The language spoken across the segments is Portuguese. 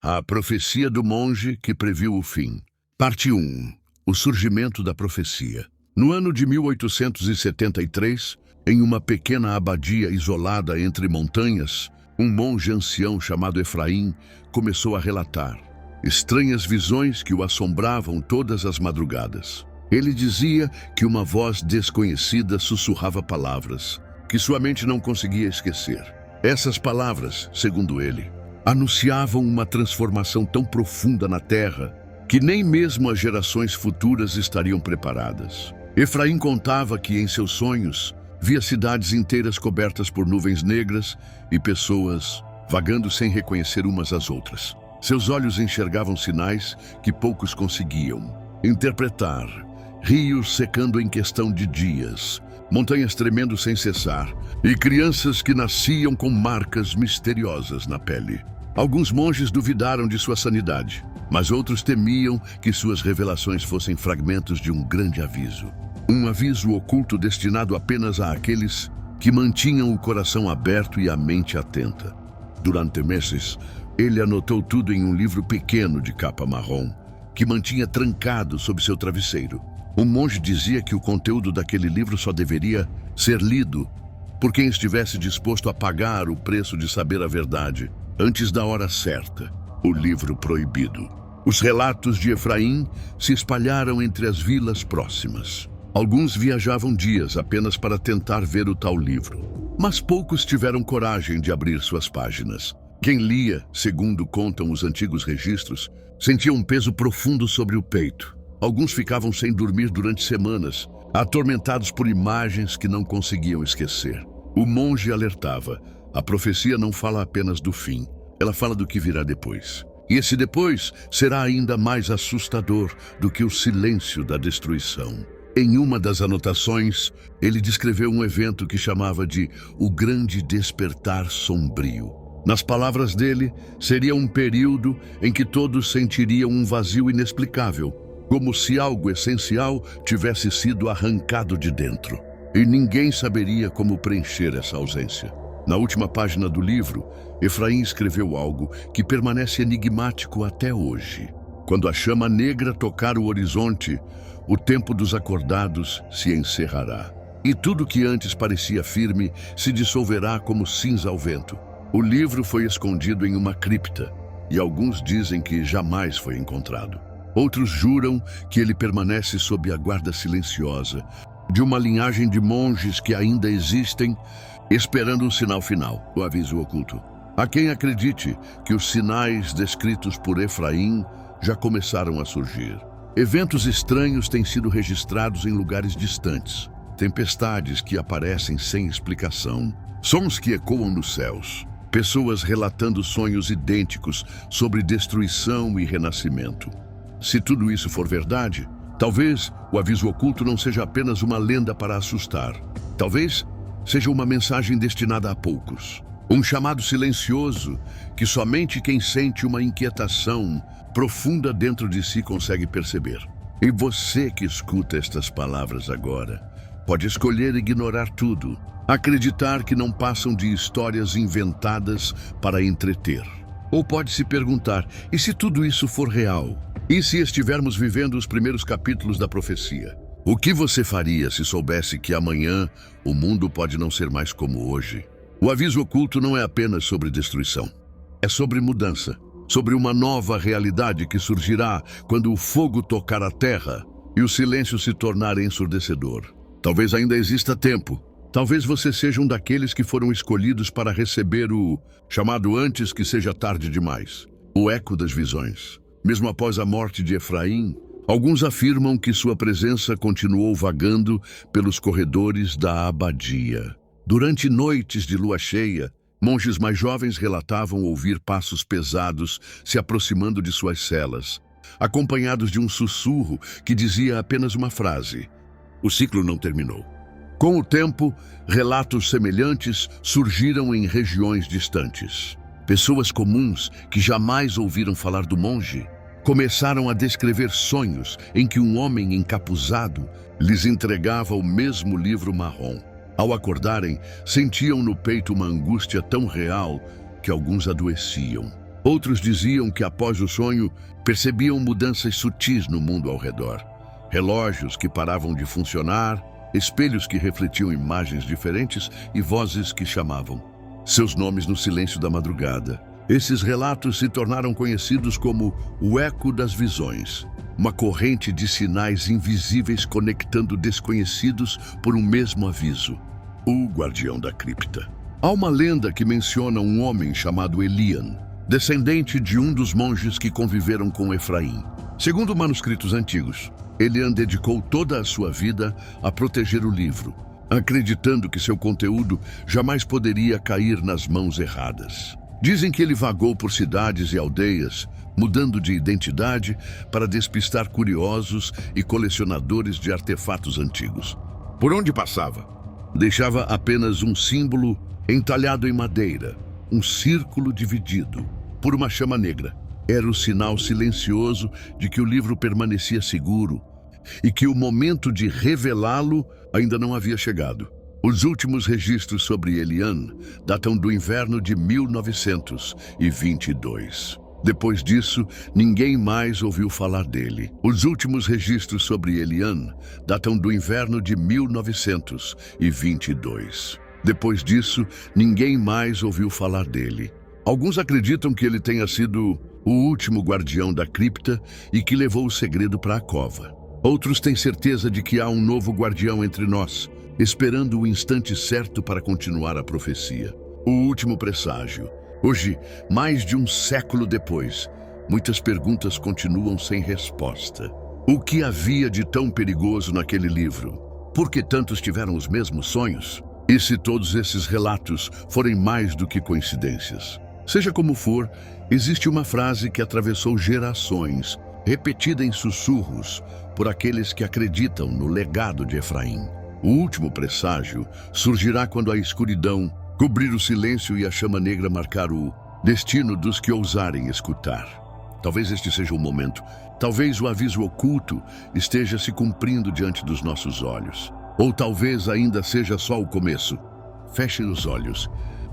A profecia do monge que previu o fim. Parte 1. O surgimento da profecia. No ano de 1873, em uma pequena abadia isolada entre montanhas, um monge ancião chamado Efraim começou a relatar estranhas visões que o assombravam todas as madrugadas. Ele dizia que uma voz desconhecida sussurrava palavras que sua mente não conseguia esquecer. Essas palavras, segundo ele, anunciavam uma transformação tão profunda na terra que nem mesmo as gerações futuras estariam preparadas. Efraim contava que em seus sonhos via cidades inteiras cobertas por nuvens negras e pessoas vagando sem reconhecer umas às outras. Seus olhos enxergavam sinais que poucos conseguiam interpretar: rios secando em questão de dias, montanhas tremendo sem cessar e crianças que nasciam com marcas misteriosas na pele. Alguns monges duvidaram de sua sanidade, mas outros temiam que suas revelações fossem fragmentos de um grande aviso. Um aviso oculto destinado apenas àqueles que mantinham o coração aberto e a mente atenta. Durante meses, ele anotou tudo em um livro pequeno de capa marrom, que mantinha trancado sob seu travesseiro. O monge dizia que o conteúdo daquele livro só deveria ser lido por quem estivesse disposto a pagar o preço de saber a verdade antes da hora certa. O livro proibido. Os relatos de Efraim se espalharam entre as vilas próximas. Alguns viajavam dias apenas para tentar ver o tal livro, mas poucos tiveram coragem de abrir suas páginas. Quem lia, segundo contam os antigos registros, sentia um peso profundo sobre o peito. Alguns ficavam sem dormir durante semanas, atormentados por imagens que não conseguiam esquecer. O monge alertava: a profecia não fala apenas do fim, ela fala do que virá depois. E esse depois será ainda mais assustador do que o silêncio da destruição. Em uma das anotações, ele descreveu um evento que chamava de o Grande Despertar Sombrio. Nas palavras dele, seria um período em que todos sentiriam um vazio inexplicável, como se algo essencial tivesse sido arrancado de dentro. E ninguém saberia como preencher essa ausência. Na última página do livro, Efraim escreveu algo que permanece enigmático até hoje. Quando a chama negra tocar o horizonte, o tempo dos acordados se encerrará. E tudo que antes parecia firme se dissolverá como cinza ao vento. O livro foi escondido em uma cripta, e alguns dizem que jamais foi encontrado. Outros juram que ele permanece sob a guarda silenciosa de uma linhagem de monges que ainda existem, esperando um sinal final, o aviso oculto. Há quem acredite que os sinais descritos por Efraim já começaram a surgir. Eventos estranhos têm sido registrados em lugares distantes. Tempestades que aparecem sem explicação. Sons que ecoam nos céus. Pessoas relatando sonhos idênticos sobre destruição e renascimento. Se tudo isso for verdade, talvez o aviso oculto não seja apenas uma lenda para assustar. Talvez seja uma mensagem destinada a poucos. Um chamado silencioso que somente quem sente uma inquietação profunda dentro de si consegue perceber. E você que escuta estas palavras agora, pode escolher ignorar tudo, acreditar que não passam de histórias inventadas para entreter. Ou pode se perguntar: e se tudo isso for real? E se estivermos vivendo os primeiros capítulos da profecia? O que você faria se soubesse que amanhã o mundo pode não ser mais como hoje? O aviso oculto não é apenas sobre destruição. É sobre mudança, sobre uma nova realidade que surgirá quando o fogo tocar a terra e o silêncio se tornar ensurdecedor. Talvez ainda exista tempo. Talvez você seja um daqueles que foram escolhidos para receber o chamado antes que seja tarde demais. O eco das visões. Mesmo após a morte de Efraim, alguns afirmam que sua presença continuou vagando pelos corredores da abadia. Durante noites de lua cheia, monges mais jovens relatavam ouvir passos pesados se aproximando de suas celas, acompanhados de um sussurro que dizia apenas uma frase: o ciclo não terminou. Com o tempo, relatos semelhantes surgiram em regiões distantes. Pessoas comuns que jamais ouviram falar do monge começaram a descrever sonhos em que um homem encapuzado lhes entregava o mesmo livro marrom. Ao acordarem, sentiam no peito uma angústia tão real que alguns adoeciam. Outros diziam que após o sonho percebiam mudanças sutis no mundo ao redor. Relógios que paravam de funcionar, espelhos que refletiam imagens diferentes e vozes que chamavam seus nomes no silêncio da madrugada. Esses relatos se tornaram conhecidos como o eco das visões, uma corrente de sinais invisíveis conectando desconhecidos por um mesmo aviso: o guardião da cripta. Há uma lenda que menciona um homem chamado Elian, descendente de um dos monges que conviveram com Efraim. Segundo manuscritos antigos, Elian dedicou toda a sua vida a proteger o livro, acreditando que seu conteúdo jamais poderia cair nas mãos erradas. Dizem que ele vagou por cidades e aldeias, mudando de identidade para despistar curiosos e colecionadores de artefatos antigos. Por onde passava, deixava apenas um símbolo entalhado em madeira, um círculo dividido por uma chama negra. Era o sinal silencioso de que o livro permanecia seguro e que o momento de revelá-lo ainda não havia chegado. Os últimos registros sobre Elian datam do inverno de 1922. Depois disso, ninguém mais ouviu falar dele. Os últimos registros sobre Elian datam do inverno de 1922. Depois disso, ninguém mais ouviu falar dele. Alguns acreditam que ele tenha sido o último guardião da cripta e que levou o segredo para a cova. Outros têm certeza de que há um novo guardião entre nós, esperando o instante certo para continuar a profecia. O último presságio. Hoje, mais de um século depois, muitas perguntas continuam sem resposta. O que havia de tão perigoso naquele livro? Por que tantos tiveram os mesmos sonhos? E se todos esses relatos forem mais do que coincidências? Seja como for, existe uma frase que atravessou gerações, repetida em sussurros por aqueles que acreditam no legado de Efraim. O último presságio surgirá quando a escuridão cobrir o silêncio e a chama negra marcar o destino dos que ousarem escutar. Talvez este seja o momento. Talvez o aviso oculto esteja se cumprindo diante dos nossos olhos. Ou talvez ainda seja só o começo. Feche os olhos,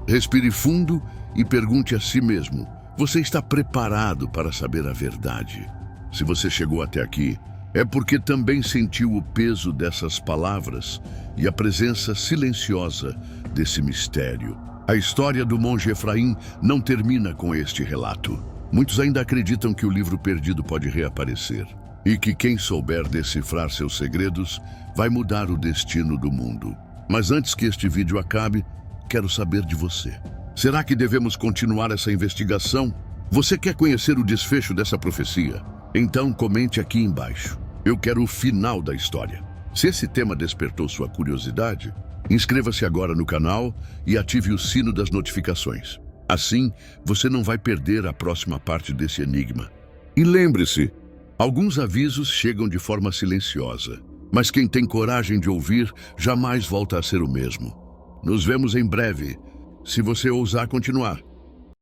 respire fundo e pergunte a si mesmo: você está preparado para saber a verdade? Se você chegou até aqui, é porque também sentiu o peso dessas palavras e a presença silenciosa desse mistério. A história do monge Efraim não termina com este relato. Muitos ainda acreditam que o livro perdido pode reaparecer e que quem souber decifrar seus segredos vai mudar o destino do mundo. Mas antes que este vídeo acabe, quero saber de você. Será que devemos continuar essa investigação? Você quer conhecer o desfecho dessa profecia? Então comente aqui embaixo. Eu quero o final da história. Se esse tema despertou sua curiosidade, inscreva-se agora no canal e ative o sino das notificações. Assim, você não vai perder a próxima parte desse enigma. E lembre-se, alguns avisos chegam de forma silenciosa, mas quem tem coragem de ouvir jamais volta a ser o mesmo. Nos vemos em breve, se você ousar continuar.